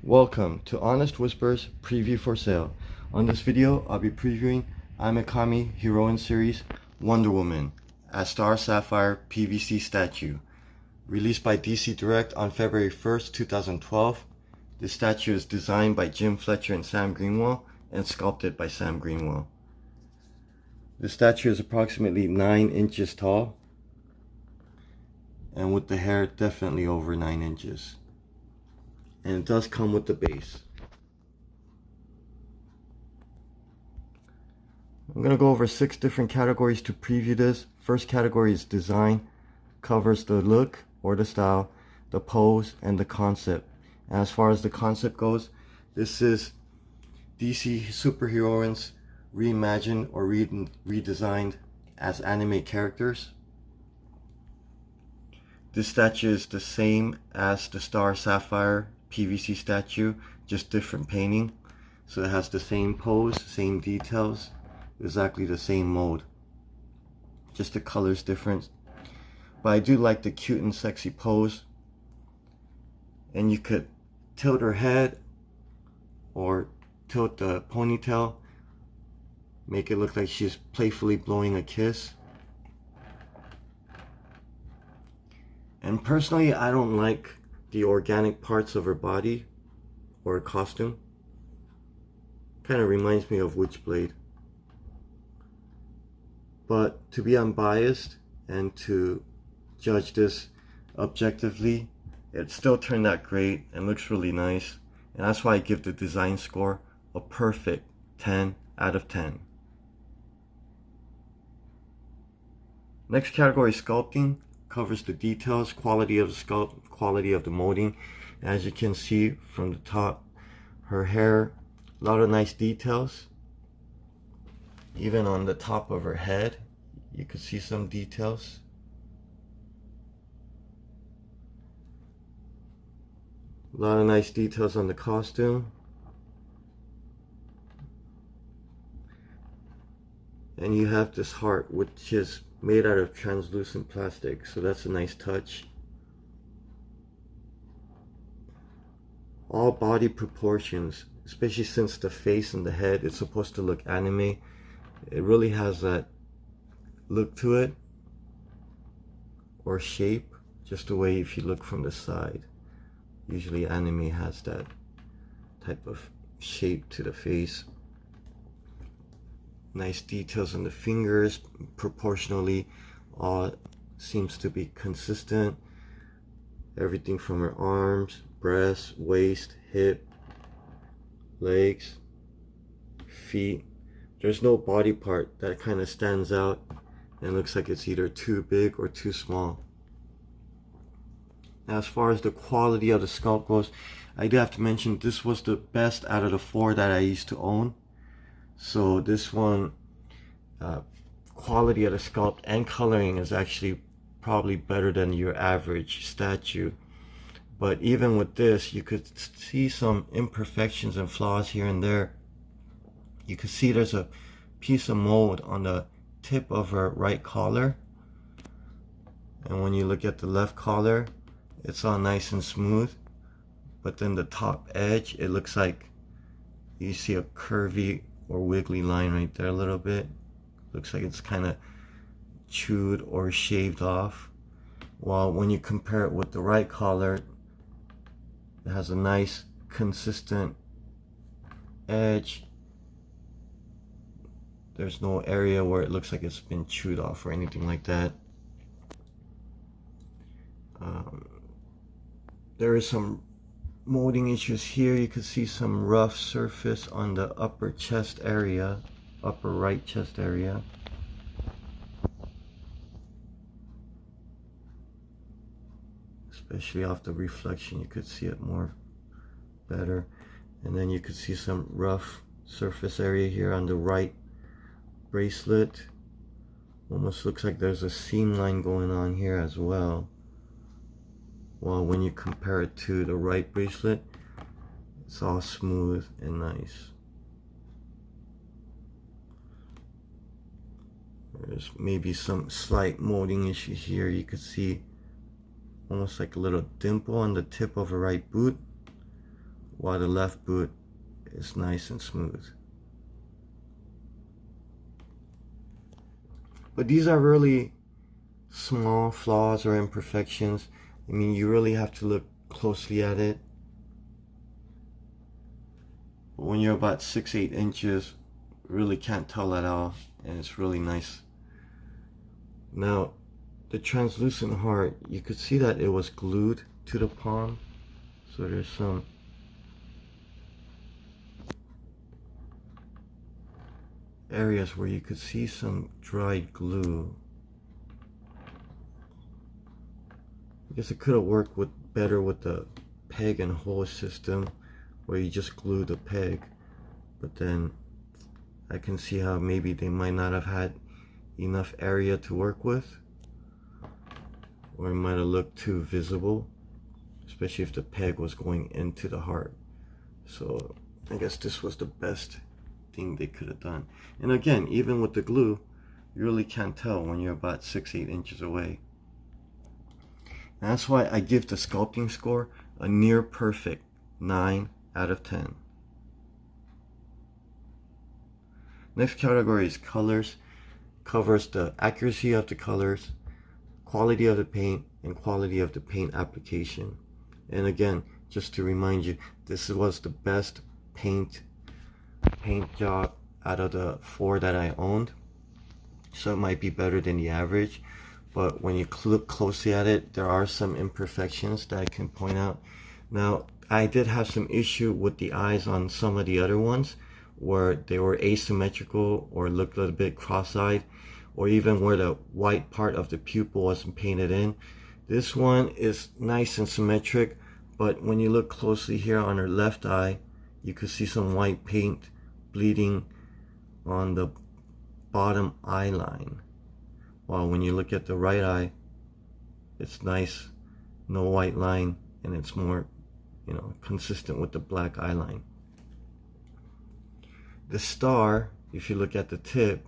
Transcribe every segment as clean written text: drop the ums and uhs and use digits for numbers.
Welcome to Honest Whispers Preview for Sale. On this video, I'll be previewing Ame-Comi Heroine-Series Wonder Woman as Star Sapphire PVC Statue. Released by DC Direct on February 1st, 2012. This statue is designed by Fletcher and Sam Greenwell and sculpted by Sam Greenwell. The statue is approximately 9 inches tall, and with the hair definitely over 9 inches. And it does come with the base. I'm going to go over 6 different categories to preview this. First category is design, covers the look or the style, the pose, and the concept. And as far as the concept goes, this is DC superheroines reimagined or redesigned as anime characters. This statue is the same as the Star Sapphire PVC statue, just different painting. So it has the same pose, same details, exactly the same mold, just the colors different. But I do like the cute and sexy pose, and you could tilt her head or tilt the ponytail, make it look like she's playfully blowing a kiss. And personally, I don't like the organic parts of her body or her costume. Kind of reminds me of Witchblade. But to be unbiased and to judge this objectively, it still turned out great and looks really nice. And that's why I give the design score a perfect 10 out of 10. Next category is sculpting. Covers the details, quality of the sculpt, quality of the molding. As you can see from the top, her hair, a lot of nice details. Even on the top of her head, you could see some details. A lot of nice details on the costume. And you have this heart, which is made out of translucent plastic, so that's a nice touch. All body proportions, especially since the face and the head is supposed to look anime, it really has that look to it, or shape, just the way if you look from the side. Usually anime has that type of shape to the face. Nice details on the fingers, proportionally all seems to be consistent. Everything from her arms, breast, waist, hip, legs, feet. There's no body part that kind of stands out and looks like it's either too big or too small. Now, as far as the quality of the sculpt goes, I do have to mention this was the best out of the 4 that I used to own. So this one, quality of the sculpt and coloring is actually probably better than your average statue. But even with this, you could see some imperfections and flaws here and there. You can see there's a piece of mold on the tip of her right collar. And when you look at the left collar, it's all nice and smooth. But then the top edge, it looks like you see a curvy or wiggly line right there a little bit. Looks like it's kind of chewed or shaved off. While when you compare it with the right collar, it has a nice consistent edge. There's no area where it looks like it's been chewed off or anything like that. There is some molding issues here. You can see some rough surface on the upper chest area, upper right chest area. Especially off the reflection, you could see it more better. And then you could see some rough surface area here on the right bracelet. Almost looks like there's a seam line going on here as well. While when you compare it to the right bracelet, it's all smooth and nice. There's maybe some slight molding issue here. You could see almost like a little dimple on the tip of her right boot, while the left boot is nice and smooth. But these are really small flaws or imperfections. I mean, you really have to look closely at it. But when you're about 6-8 inches, really can't tell at all, and it's really nice. Now, the translucent heart, you could see that it was glued to the palm, so there's some areas where you could see some dried glue. I guess it could have worked better with the peg and hole system where you just glue the peg, but then I can see how maybe they might not have had enough area to work with, or it might have looked too visible, especially if the peg was going into the heart. So I guess this was the best thing they could have done. And again, even with the glue, you really can't tell when you're about 6-8 inches away. And that's why I give the sculpting score a near perfect 9 out of 10. Next category is colors. Covers the accuracy of the colors, quality of the paint, and quality of the paint application. And again, just to remind you, this was the best paint job out of the 4 that I owned. So it might be better than the average. But when you look closely at it, there are some imperfections that I can point out. Now, I did have some issue with the eyes on some of the other ones, where they were asymmetrical or looked a little bit cross-eyed, or even where the white part of the pupil wasn't painted in. This one is nice and symmetric, but when you look closely here on her left eye, you could see some white paint bleeding on the bottom eye line. While when you look at the right eye, it's nice, no white line, and it's more, consistent with the black eye line. The star, if you look at the tip,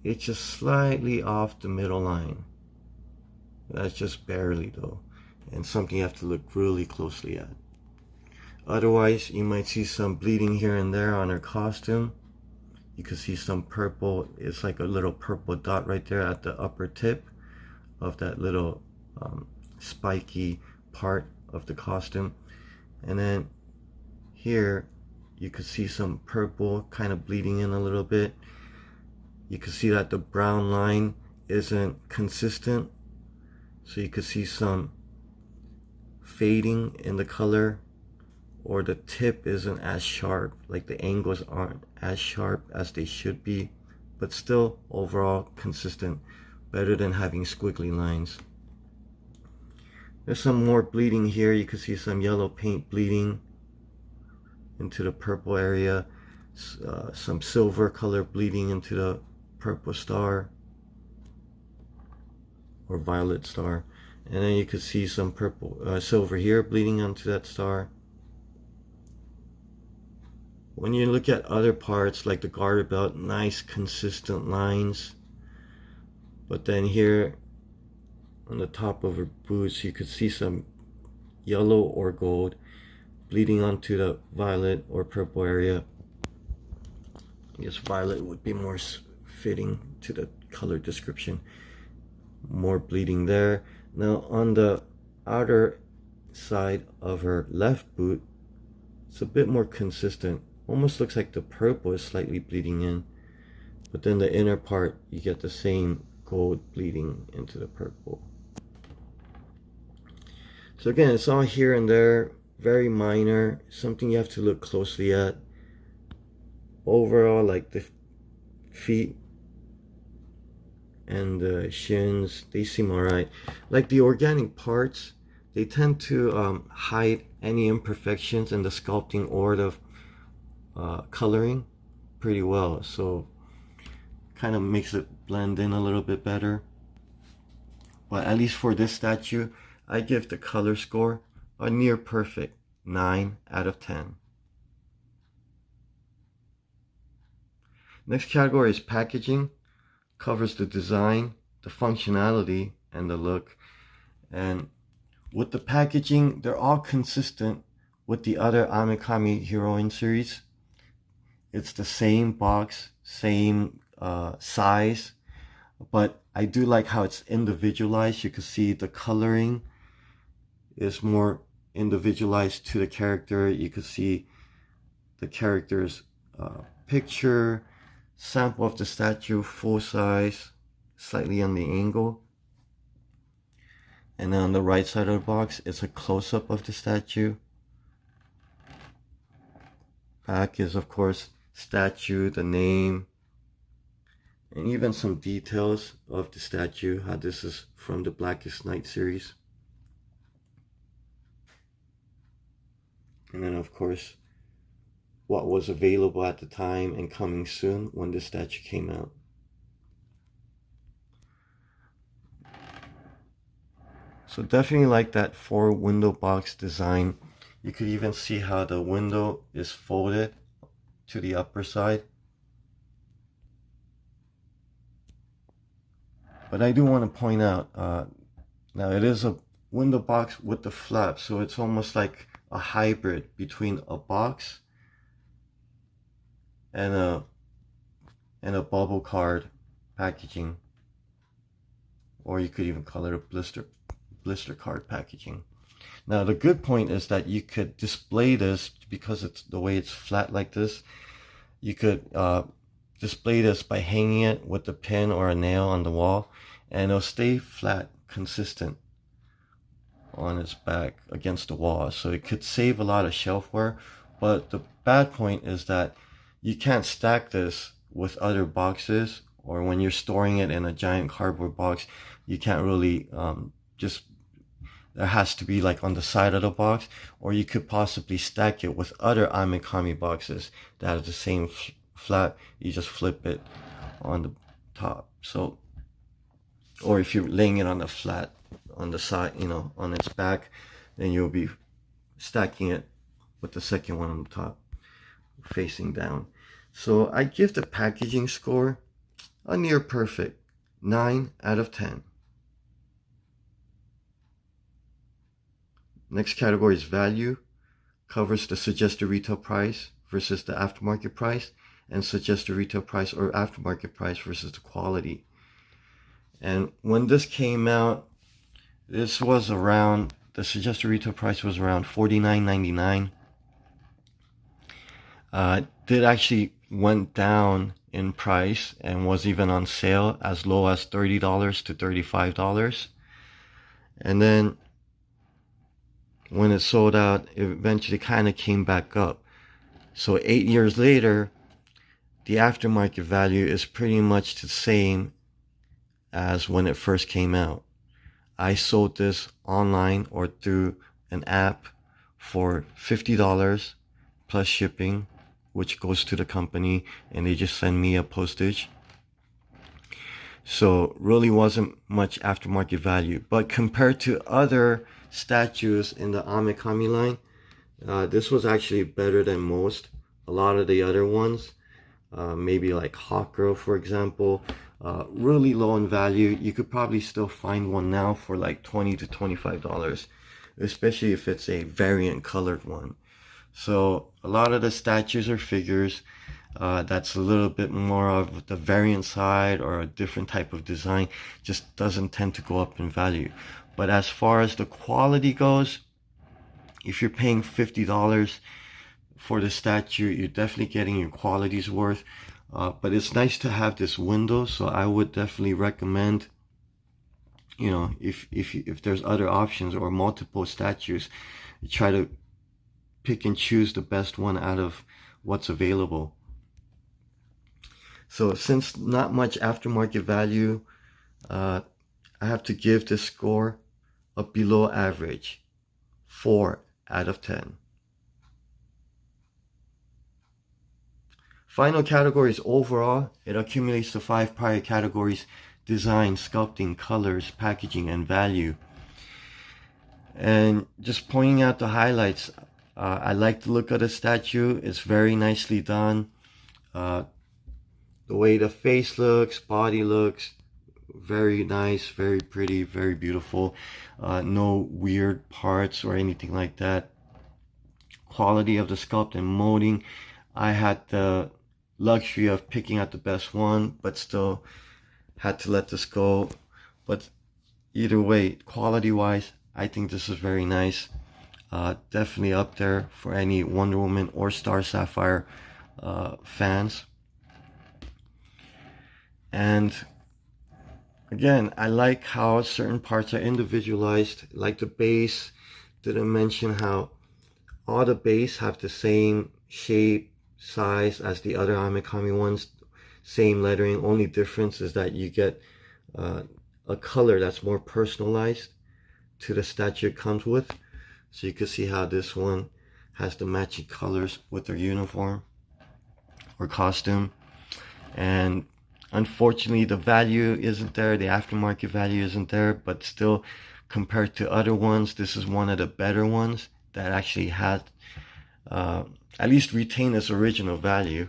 it's just slightly off the middle line. That's just barely though, and something you have to look really closely at. Otherwise, you might see some bleeding here and there on her costume. You can see some purple. It's like a little purple dot right there at the upper tip of that little spiky part of the costume. And then here you could see some purple kind of bleeding in a little bit. You can see that the brown line isn't consistent, so you could see some fading in the color, or the tip isn't as sharp, like the angles aren't as sharp as they should be, but still overall consistent, better than having squiggly lines. There's some more bleeding here. You can see some yellow paint bleeding into the purple area, some silver color bleeding into the purple star or violet star, and then you could see some purple silver here bleeding onto that star. When you look at other parts like the garter belt, nice consistent lines, but then here on the top of her boots you could see some yellow or gold bleeding onto the violet or purple area. I guess violet would be more fitting to the color description. More bleeding there. Now on the outer side of her left boot, it's a bit more consistent. Almost looks like the purple is slightly bleeding in, but then the inner part you get the same gold bleeding into the purple. So again, it's all here and there, very minor, something you have to look closely at. Overall, like the feet and the shins, they seem alright. Like the organic parts, they tend to hide any imperfections in the sculpting or the coloring pretty well, so kind of makes it blend in a little bit better. But at least for this statue, I give the color score a near perfect 9 out of 10. Next category is packaging. Covers the design, the functionality, and the look. And with the packaging, they're all consistent with the other Ame-Comi Heroine series. It's the same box, same size, but I do like how it's individualized. You can see the coloring is more individualized to the character. You can see the character's picture, sample of the statue, full size, slightly on the angle. And then on the right side of the box, it's a close-up of the statue. Back is, of course, statue, the name, and even some details of the statue, how this is from the Blackest Night series. And then, of course, what was available at the time and coming soon when this statue came out. So definitely like that 4-window box design. You could even see how the window is folded to the upper side. But I do want to point out, now it is a window box with the flap, so it's almost like a hybrid between a box and a bubble card packaging, or you could even call it a blister card packaging. Now the good point is that you could display this, because it's the way it's flat like this, you could display this by hanging it with a pin or a nail on the wall, and it'll stay flat, consistent on its back against the wall. So it could save a lot of shelfware. But the bad point is that you can't stack this with other boxes, or when you're storing it in a giant cardboard box, you can't really there has to be like on the side of the box, or you could possibly stack it with other Ame-Comi boxes that have the same flap. You just flip it on the top. So, or if you're laying it on the flat on the side, you know, on its back, then you'll be stacking it with the second one on the top facing down. So I give the packaging score a near perfect 9 out of 10. Next category is value. Covers the suggested retail price versus the aftermarket price, and suggested retail price or aftermarket price versus the quality. And when this came out, this was around, the suggested retail price was around $49.99. Did actually went down in price and was even on sale as low as $30 to $35. And then when it sold out, it eventually kind of came back up. So 8 years later, the aftermarket value is pretty much the same as when it first came out. I sold this online or through an app for $50 plus shipping, which goes to the company, and they just send me a postage. So really wasn't much aftermarket value. But compared to other statues in the Ame-Comi line, this was actually better than most. A lot of the other ones, maybe like Hawk Girl, for example, really low in value. You could probably still find one now for like $20 to $25, especially if it's a variant colored one. So a lot of the statues or figures that's a little bit more of the variant side or a different type of design just doesn't tend to go up in value. But as far as the quality goes, if you're paying $50 for the statue, you're definitely getting your quality's worth. But it's nice to have this window, so I would definitely recommend, you know, if there's other options or multiple statues, you try to pick and choose the best one out of what's available. So since not much aftermarket value, I have to give this score a below average 4 out of 10. Final category is overall. It accumulates the 5 prior categories: design, sculpting, colors, packaging, and value. And just pointing out the highlights, I like the look of the statue. It's very nicely done. The way the face looks, body looks, very nice, very pretty, very beautiful. No weird parts or anything like that. quality of the sculpt and molding. I had the luxury of picking out the best one, but still had to let this go. But either way, quality wise, I think this is very nice. Definitely up there for any Wonder Woman or Star Sapphire fans. And again, I like how certain parts are individualized, like the base. Didn't mention how all the base have the same shape, size as the other Ame-Comi ones. Same lettering, only difference is that you get a color that's more personalized to the statue it comes with. So you can see how this one has the matching colors with their uniform or costume. And unfortunately, the value isn't there. The aftermarket value isn't there, but still, compared to other ones, this is one of the better ones that actually had at least retain its original value.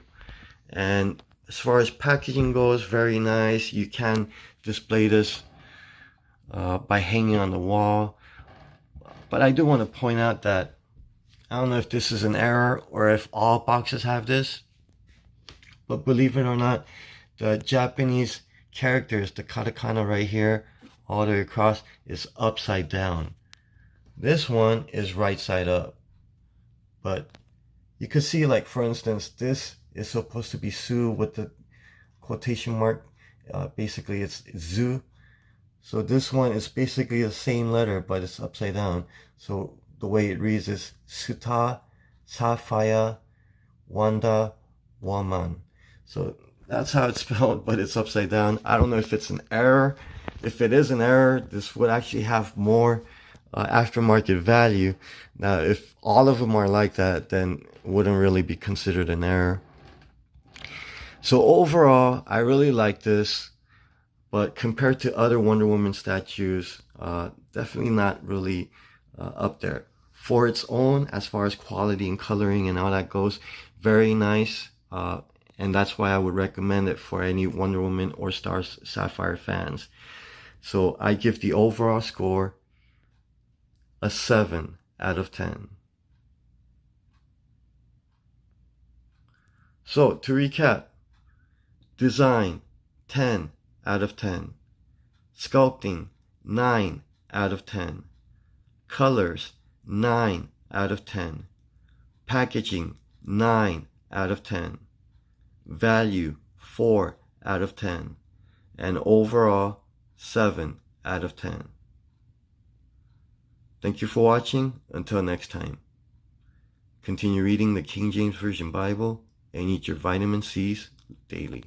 And as far as packaging goes, very nice. You can display this by hanging on the wall. But I do want to point out that I don't know if this is an error or if all boxes have this, but believe it or not, the Japanese characters, the katakana right here, all the way across, is upside down. This one is right side up. But you could see, like, for instance, this is supposed to be Su with the quotation mark. Basically, it's Zu. So this one is basically the same letter, but it's upside down. So the way it reads is Star Sapphire Wanda Woman. So that's how it's spelled, but it's upside down. I don't know if it's an error. If it is an error, this would actually have more aftermarket value. Now, if all of them are like that, then it wouldn't really be considered an error. So overall, I really like this. But compared to other Wonder Woman statues, definitely not really up there. For its own, as far as quality and coloring and all that goes, very nice. And that's why I would recommend it for any Wonder Woman or Star Sapphire fans. So I give the overall score a 7 out of 10. So to recap, design, 10 out of 10. Sculpting, 9 out of 10. Colors, 9 out of 10. Packaging, 9 out of 10. Value, 4 out of 10. And overall, 7 out of 10. Thank you for watching. Until next time. Continue reading the King James Version Bible and eat your vitamin C's daily.